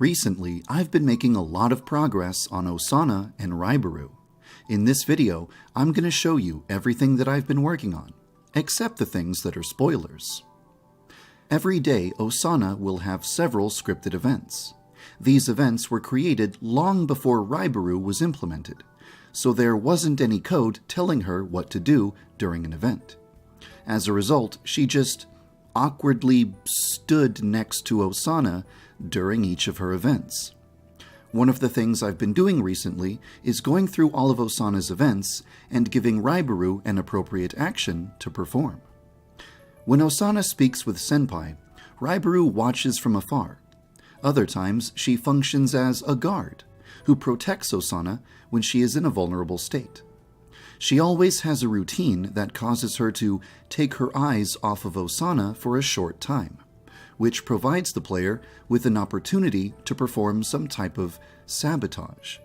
Recently, I've been making a lot of progress on Osana and Raibaru. In this video, I'm going to show you everything that I've been working on, except the things that are spoilers. Every day, Osana will have several scripted events. These events were created long before Raibaru was implemented, so there wasn't any code telling her what to do during an event. As a result, she just awkwardly stood next to Osana during each of her events. One of the things I've been doing recently is going through all of Osana's events and giving Raibaru an appropriate action to perform. When Osana speaks with Senpai, Raibaru watches from afar. Other times, she functions as a guard who protects Osana when she is in a vulnerable state. She always has a routine that causes her to take her eyes off of Osana for a short time, which provides the player with an opportunity to perform some type of sabotage.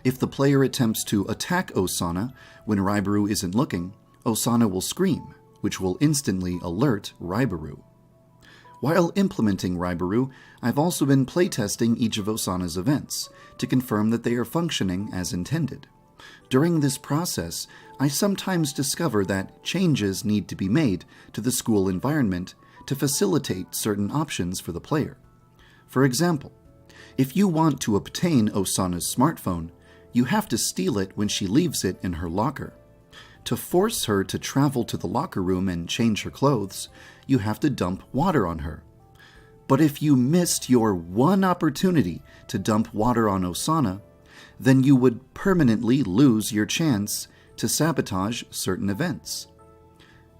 If the player attempts to attack Osana when Raibaru isn't looking, Osana will scream, which will instantly alert Raibaru. While implementing Raibaru, I've also been playtesting each of Osana's events to confirm that they are functioning as intended. During this process, I sometimes discover that changes need to be made to the school environment to facilitate certain options for the player. For example, if you want to obtain Osana's smartphone, you have to steal it when she leaves it in her locker. To force her to travel to the locker room and change her clothes, you have to dump water on her. But if you missed your one opportunity to dump water on Osana, then you would permanently lose your chance to sabotage certain events.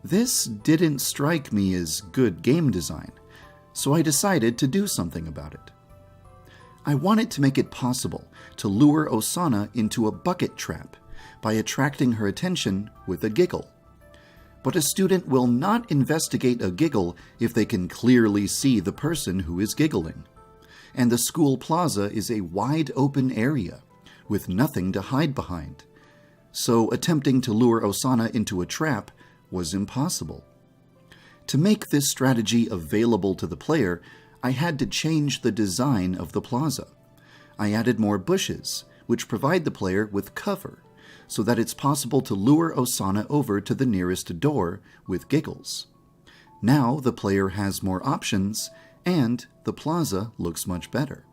This didn't strike me as good game design, so I decided to do something about it. I wanted to make it possible to lure Osana into a bucket trap by attracting her attention with a giggle. But a student will not investigate a giggle if they can clearly see the person who is giggling. And the school plaza is a wide open area with nothing to hide behind. So attempting to lure Osana into a trap was impossible. To make this strategy available to the player, I had to change the design of the plaza. I added more bushes, which provide the player with cover, so that it's possible to lure Osana over to the nearest door with giggles. Now the player has more options, and the plaza looks much better.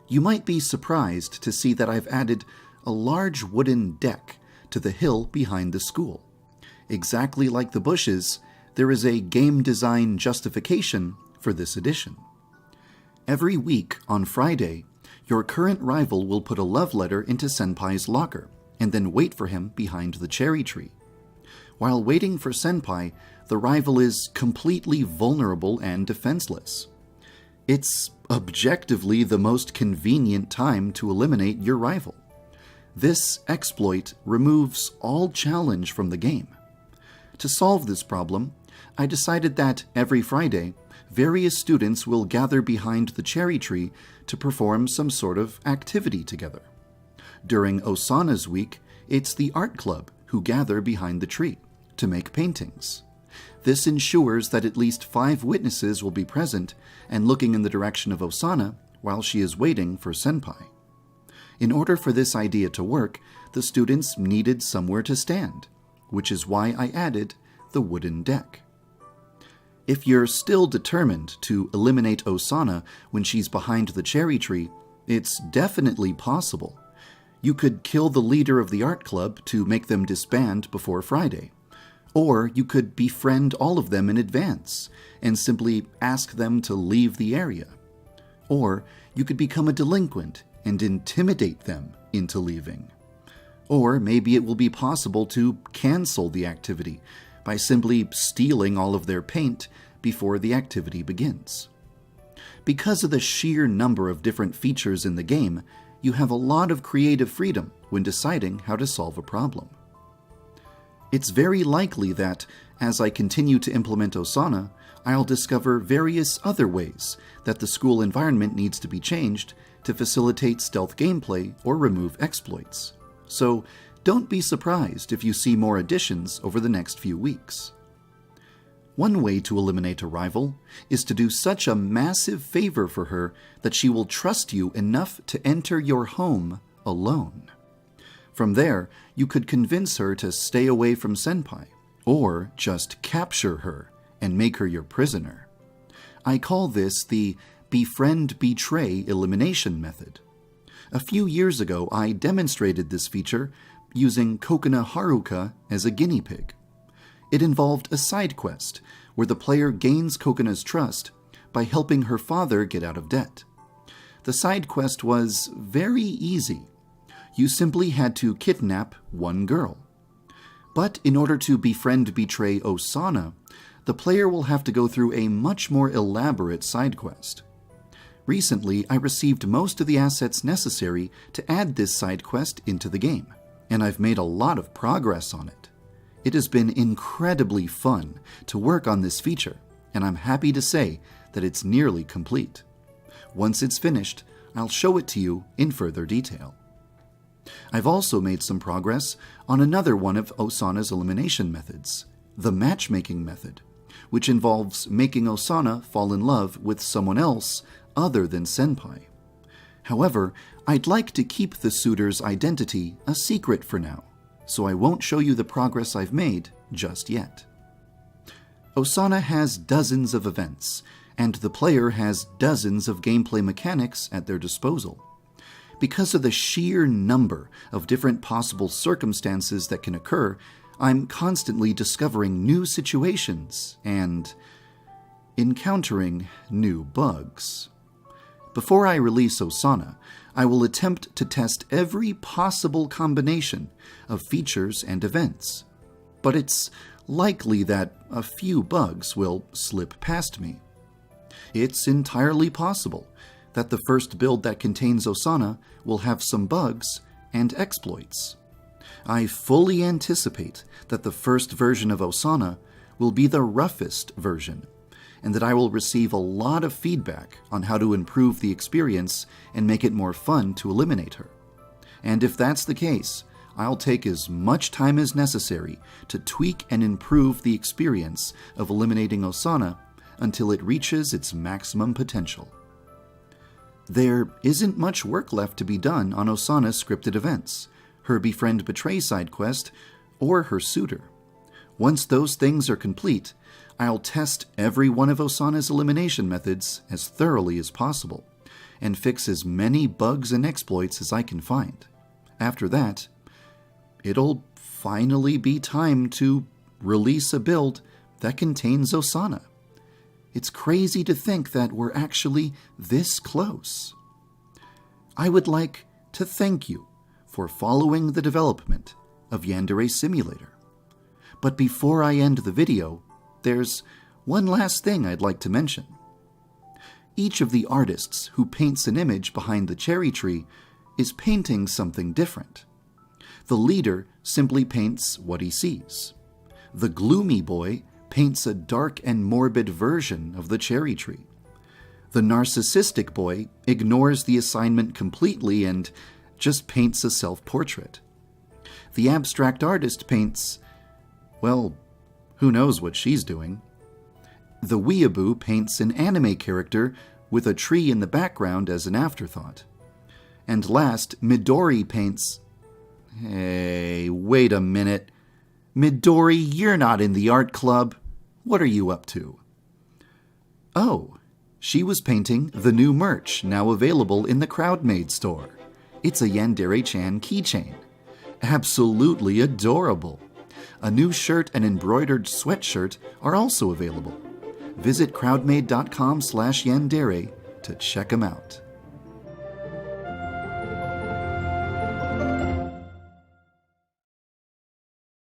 You might be surprised to see that I've added a large wooden deck to the hill behind the school. Exactly like the bushes, there is a game design justification for this addition. Every week on Friday, your current rival will put a love letter into Senpai's locker and then wait for him behind the cherry tree. While waiting for Senpai, the rival is completely vulnerable and defenseless. It's objectively the most convenient time to eliminate your rival. This exploit removes all challenge from the game. To solve this problem, I decided that every Friday, various students will gather behind the cherry tree to perform some sort of activity together. During Osana's week, it's the art club who gather behind the tree to make paintings. This ensures that at least 5 witnesses will be present and looking in the direction of Osana while she is waiting for Senpai. In order for this idea to work, the students needed somewhere to stand, which is why I added the wooden deck. If you're still determined to eliminate Osana when she's behind the cherry tree, it's definitely possible. You could kill the leader of the art club to make them disband before Friday. Or you could befriend all of them in advance and simply ask them to leave the area. Or you could become a delinquent and intimidate them into leaving. Or maybe it will be possible to cancel the activity by simply stealing all of their paint before the activity begins. Because of the sheer number of different features in the game, you have a lot of creative freedom when deciding how to solve a problem. It's very likely that, as I continue to implement Osana, I'll discover various other ways that the school environment needs to be changed to facilitate stealth gameplay or remove exploits. So don't be surprised if you see more additions over the next few weeks. One way to eliminate a rival is to do such a massive favor for her that she will trust you enough to enter your home alone. From there, you could convince her to stay away from senpai, or just capture her and make her your prisoner. I call this the befriend-betray elimination method. A few years ago, I demonstrated this feature using Kokona Haruka as a guinea pig. It involved a side quest where the player gains Kokona's trust by helping her father get out of debt. The side quest was very easy. You simply had to kidnap one girl. But in order to befriend-betray Osana, the player will have to go through a much more elaborate side quest. Recently, I received most of the assets necessary to add this side quest into the game, and I've made a lot of progress on it. It has been incredibly fun to work on this feature, and I'm happy to say that it's nearly complete. Once it's finished, I'll show it to you in further detail. I've also made some progress on another one of Osana's elimination methods, the matchmaking method, which involves making Osana fall in love with someone else other than senpai. However, I'd like to keep the suitor's identity a secret for now, so I won't show you the progress I've made just yet. Osana has dozens of events, and the player has dozens of gameplay mechanics at their disposal. Because of the sheer number of different possible circumstances that can occur, I'm constantly discovering new situations and encountering new bugs. Before I release Osana, I will attempt to test every possible combination of features and events. But it's likely that a few bugs will slip past me. It's entirely possible that the first build that contains Osana will have some bugs and exploits. I fully anticipate that the first version of Osana will be the roughest version, and that I will receive a lot of feedback on how to improve the experience and make it more fun to eliminate her. And if that's the case, I'll take as much time as necessary to tweak and improve the experience of eliminating Osana until it reaches its maximum potential. There isn't much work left to be done on Osana's scripted events, her Befriend Betray side quest, or her suitor. Once those things are complete, I'll test every one of Osana's elimination methods as thoroughly as possible, and fix as many bugs and exploits as I can find. After that, it'll finally be time to release a build that contains Osana. It's crazy to think that we're actually this close. I would like to thank you for following the development of Yandere Simulator. But before I end the video, there's one last thing I'd like to mention. Each of the artists who paints an image behind the cherry tree is painting something different. The leader simply paints what he sees. The gloomy boy paints a dark and morbid version of the cherry tree. The narcissistic boy ignores the assignment completely and just paints a self-portrait. The abstract artist paints, well, who knows what she's doing. The weeaboo paints an anime character with a tree in the background as an afterthought. And last, Midori paints... Hey, wait a minute. Midori, you're not in the art club. What are you up to? Oh, she was painting the new merch now available in the Crowdmade store. It's a Yandere-chan keychain. Absolutely adorable. A new shirt and embroidered sweatshirt are also available. Visit crowdmade.com/Yandere to check them out.